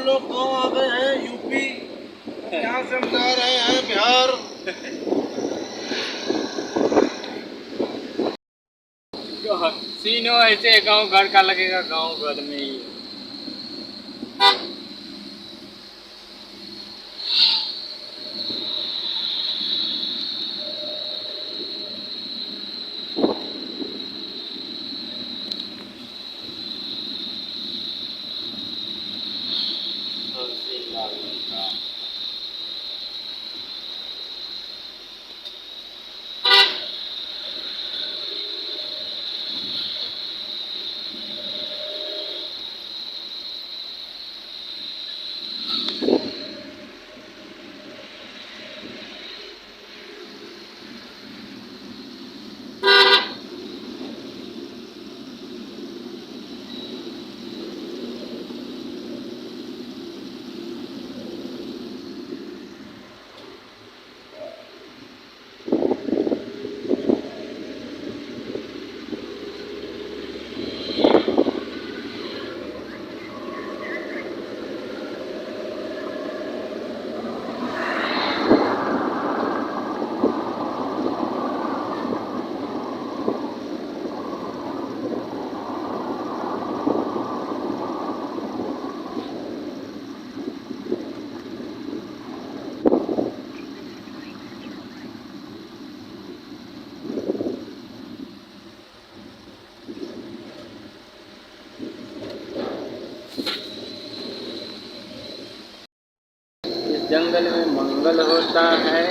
लोग गाँव आ गए हैं यूपी, यहाँ से हम जा रहे हैं बिहार। सीनो ऐसे गांव घर का लगेगा, गांव घर में ही। जंगल में मंगल होता है,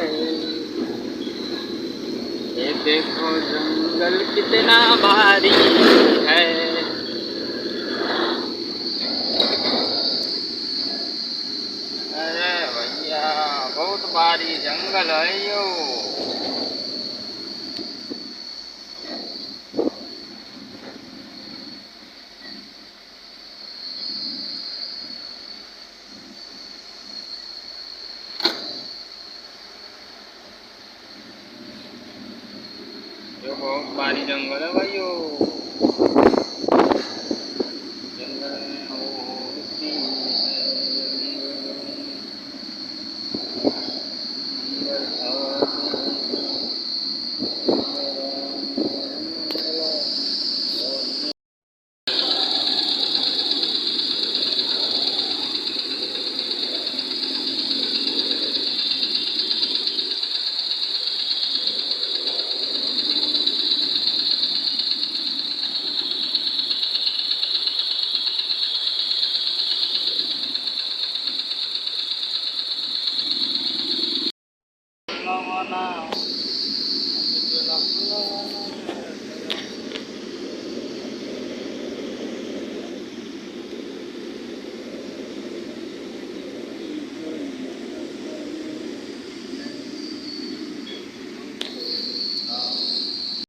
ये देखो जंगल कितना भारी है। अरे भैया बहुत भारी जंगल है यो। यो बहुत भारी जंगल है भाइयों।